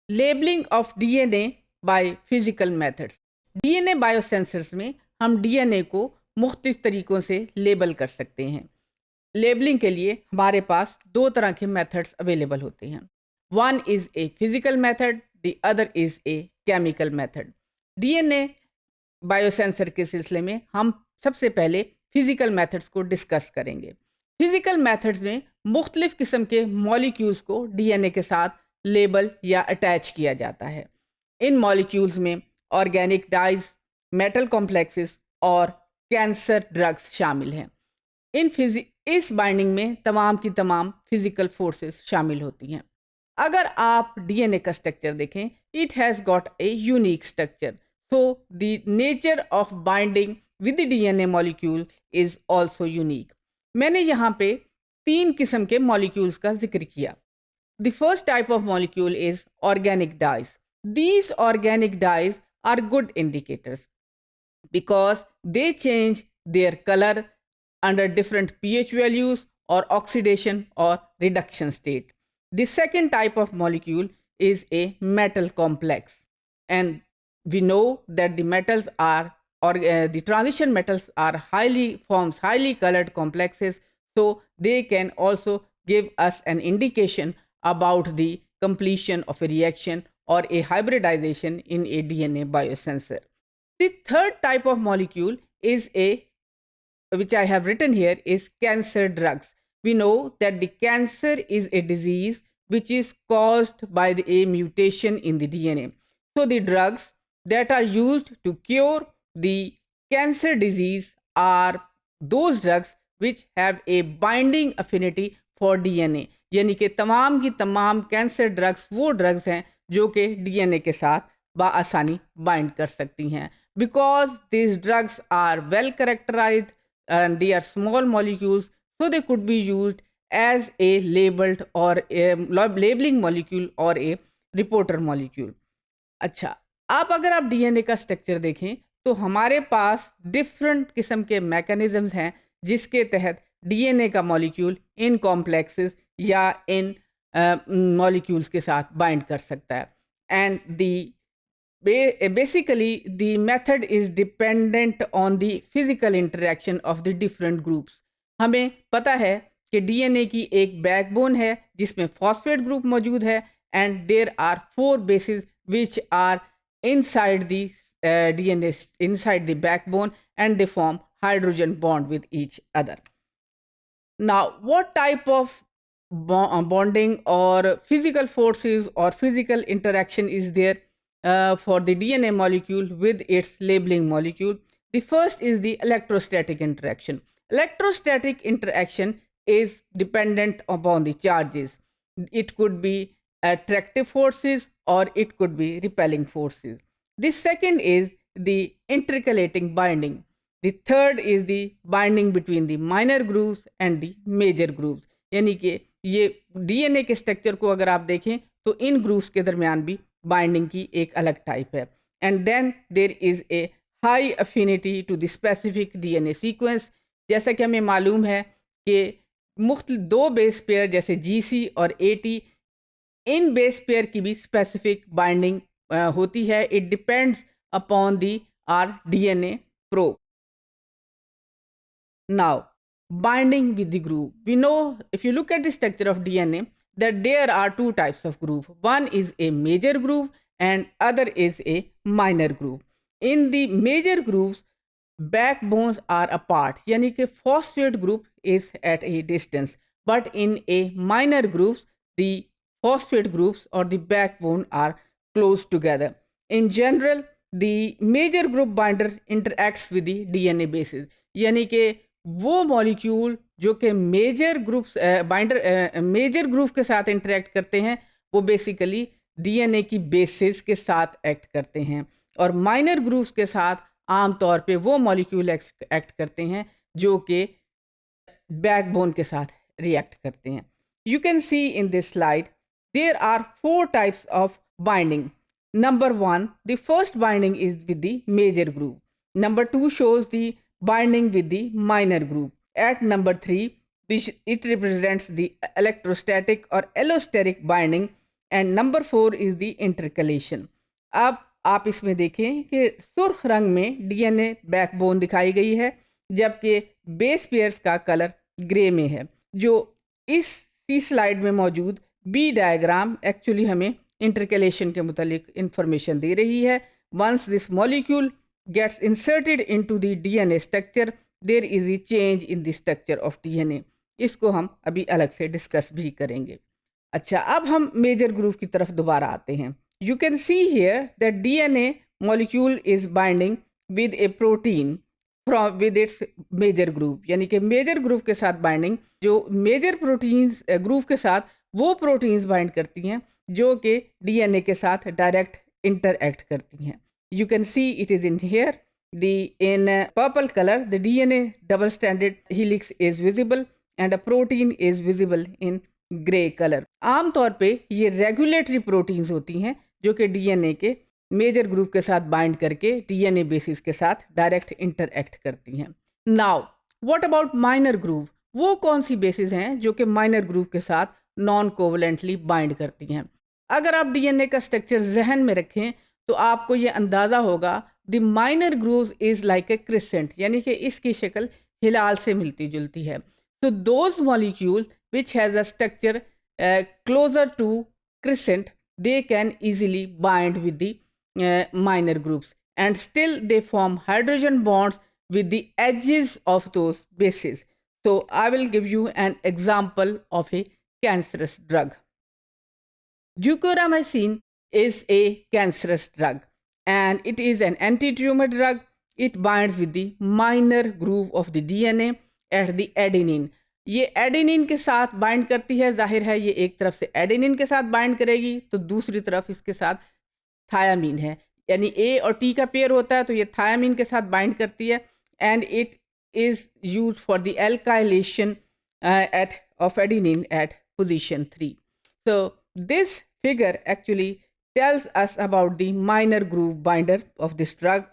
Labelling of DNA by physical methods. DNA biosensors में हम DNA को मुख्तलिफ तरीक़ों से लेबल कर सकते हैं। लेबलिंग के लिए हमारे पास दो तरह के मेथड्स अवेलेबल होते हैं। One is a physical method, the other is a chemical method. DNA biosensor के सिलसिले में हम सबसे पहले फिजिकल मेथड्स को डिस्कस करेंगे। फिजिकल मेथड्स में मुख्तलिफ किस्म के मॉलिक्यूल्स को डीएनए के साथ लेबल या अटैच किया जाता है। इन मॉलिक्यूल्स में ऑर्गेनिक डाइज, मेटल कॉम्प्लेक्सेस और कैंसर ड्रग्स शामिल हैं। इस बाइंडिंग में तमाम की तमाम फिजिकल फोर्सेस शामिल होती हैं। अगर आप डीएनए का स्ट्रक्चर देखें, it has got a unique structure, so the nature of binding with the DNA molecule is also unique. मैंने यहाँ पे तीन किस्म के मॉलिक्यूल्स का जिक्र किया। The first type of molecule is organic dyes. These organic dyes are good indicators because they change their color under different pH values or oxidation or reduction state. The second type of molecule is a metal complex, and we know that the metals are the transition metals are highly colored complexes, so they can also give us an indication about the completion of a reaction or a hybridization in a DNA biosensor. The third type of molecule is which I have written here, is cancer drugs. We know that the cancer is a disease which is caused by a mutation in the DNA. So the drugs that are used to cure the cancer disease are those drugs which have a binding affinity for DNA. यानी कि तमाम की तमाम cancer drugs वो drugs हैं जो कि DNA के साथ बआसानी बाइंड कर सकती हैं, because this drugs are well characterized and they are small molecules, so they could be used as a labelled or labelling molecule or a reporter molecule. अच्छा, आप अगर आप डीएनए का स्ट्रक्चर देखें तो हमारे पास डिफरेंट किस्म के मैकेनिज्म्स हैं जिसके तहत डीएनए का मॉलिक्यूल इन कॉम्प्लेक्सेस या इन मॉलिक्यूल्स के साथ बाइंड कर सकता है। And basically the method is dependent on the physical interaction of the different groups. हमें पता है कि डीएनए की एक बैकबोन है जिसमें फॉस्फेट ग्रुप मौजूद है, and there are 4 bases which are inside the DNA, inside the backbone, and they form hydrogen bond with each other. Now, what type of bonding or physical forces or physical interaction is there for the DNA molecule with its labeling molecule? The first is the electrostatic interaction. Electrostatic interaction is dependent upon the charges. It could be attractive forces or it could be repelling forces. The second is the intercalating binding. The third is the binding between the minor grooves and the major grooves. यानी कि ये DNA के structure को अगर आप देखें तो इन grooves के दरमियान भी बाइंडिंग की एक अलग टाइप है। And then there is a high affinity to the specific DNA sequence. जैसा कि हमें मालूम है कि मुख्तलिफ 2 बेस पेयर जैसे जीसी और एटी, इन बेस पेयर की भी स्पेसिफिक बाइंडिंग होती है। It depends upon the R DNA probe. Now binding with the groove. We know if you look at the structure of DNA that there are 2 types of groove. One is a major groove and other is a minor groove. In the major grooves, backbones are apart, यानी कि phosphate group is at a distance. But in a minor grooves, the phosphate groups or the backbone are close together. In general, the major group binder interacts with the DNA bases. यानी कि वो molecule जो कि major group के साथ interact करते हैं वो बेसिकली डीएनए की बेसिस के साथ एक्ट करते हैं, और माइनर ग्रुप्स के साथ आमतौर पे वो मॉलिक्यूल एक्ट करते हैं जो कि बैकबोन के साथ रिएक्ट करते हैं। You can see in this slide there are 4 types of binding. Number 1, the first binding is with the major group. Number 2 shows the binding with the minor group. At number 3, it represents the electrostatic or allosteric binding, and number 4 is the intercalation. अब आप इसमें देखें कि सुर्ख रंग में DNA backbone दिखाई गई है, जबकि बेस पेयर्स का कलर ग्रे में है। जो इस स्लाइड में मौजूद बी डायग्राम एक्चुअली हमें इंटरकलेशन के मुतालिक इंफॉर्मेशन दे रही है। Once this molecule gets inserted into the DNA structure, there is a change in the structure of DNA. इसको हम अभी अलग से डिस्कस भी करेंगे। अच्छा, अब हम मेजर ग्रुव की तरफ दोबारा आते हैं। You can see here that DNA molecule is binding with a protein from with its major group, यानी कि मेजर ग्रुव के साथ बाइंडिंग, जो मेजर प्रोटीन्स ग्रुव के साथ वो प्रोटीन्स बाइंड करती हैं जो कि डीएनए के साथ डायरेक्ट इंटरएक्ट करती हैं। You can see it is in here. In purple color, the DNA double-stranded helix is visible and a protein is visible in gray color. आमतौर पे ये रेगुलेटरी प्रोटीन्स होती हैं जो कि डीएनए के मेजर ग्रुप के साथ बाइंड करके डीएनए बेसिस के साथ डायरेक्ट इंटरएक्ट करती हैं। Now what about minor group? वो कौन सी बेसिस हैं जो कि माइनर ग्रुप के साथ नॉन कोवलेंटली बाइंड करती हैं? अगर आप डीएनए का स्ट्रक्चर जहन में रखें तो आपको ये अंदाज़ा होगा the minor grooves is like a crescent, यानी कि इसकी शक्ल हिलाल से मिलती जुलती है। तो those molecule which has a structure closer to crescent, they can easily bind with the minor groups and still they form hydrogen bonds with the edges of those bases. So I will give you an example of a cancerous drug. Jukoramycin is a cancerous drug and it is an anti-tumor drug. It binds with the minor groove of the DNA at the adenine. ये adenine के साथ bind करती है। जाहिर है ये एक तरफ से एडेनिन के साथ बाइंड करेगी तो दूसरी तरफ इसके साथ थायामीन है, यानी ए और टी का पेयर होता है तो ये थायामीन के साथ बाइंड करती है and it is used for the alkylation of adenine at position 3. So this figure actually tells us about the minor groove binder of this drug.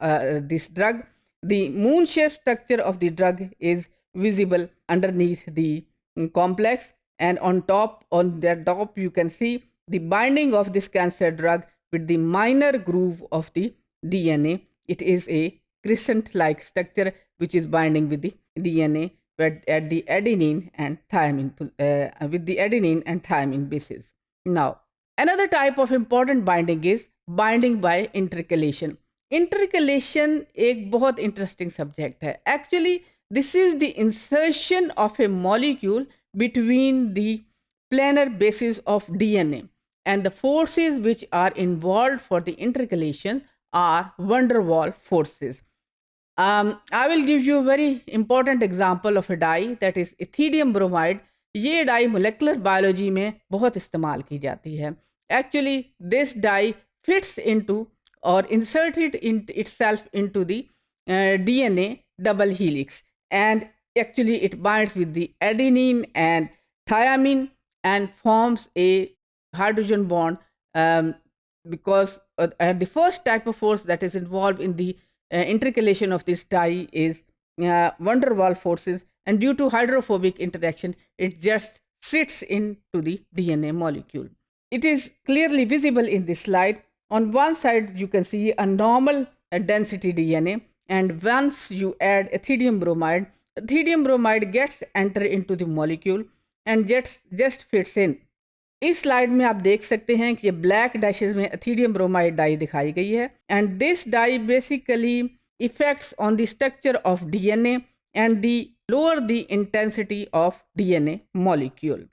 The moon-shaped structure of the drug is visible underneath the complex, and on the top you can see the binding of this cancer drug with the minor groove of the DNA. It is a crescent-like structure which is binding with the DNA at the adenine and thymine with the adenine and thymine bases. Now, another type of important binding is binding by intercalation. Intercalation एक बहुत interesting subject है. Actually, this is the insertion of a molecule between the planar bases of DNA, and the forces which are involved for the intercalation are van der Waals forces. I will give you a very important example of a dye, that is ethidium bromide. ये dye molecular biology में बहुत इस्तेमाल की जाती है. Actually, this dye fits into or inserted itself into the DNA double helix, and actually it binds with the adenine and thymine and forms a hydrogen bond, because the first type of force that is involved in the intercalation of this dye is van der Waals forces, and due to hydrophobic interaction it just sits into the DNA molecule. It is clearly visible in this slide. On one side you can see a normal density DNA, and once you add ethidium bromide gets enter into the molecule and just fits in. इस slide में आप देख सकते हैं कि ये black dashes में ethidium bromide dye दिखाई गई है, and this dye basically effects on the structure of DNA and the lower the intensity of DNA molecule.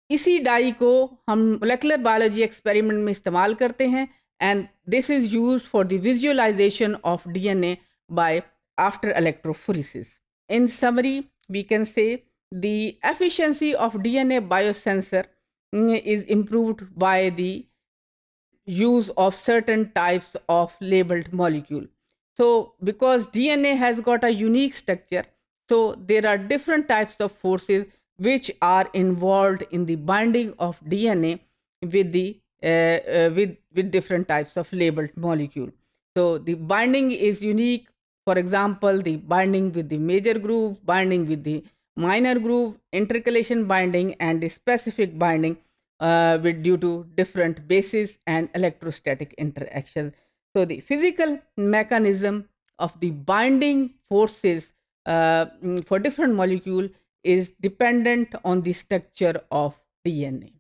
इसी डाई को हम मोलेकुलर बायोलॉजी एक्सपेरिमेंट में इस्तेमाल करते हैं, and this is used for the visualisation of DNA by after electrophoresis. In summary we can say the efficiency of DNA biosensor is improved by the use of certain types of labeled molecule. So because DNA has got a unique structure, so there are different types of forces which are involved in the binding of DNA with the with different types of labeled molecule. So the binding is unique. For example, the binding with the major groove, binding with the minor groove, intercalation binding, and the specific binding. due to different bases and electrostatic interaction. So the physical mechanism of the binding forces for different molecule is dependent on the structure of DNA.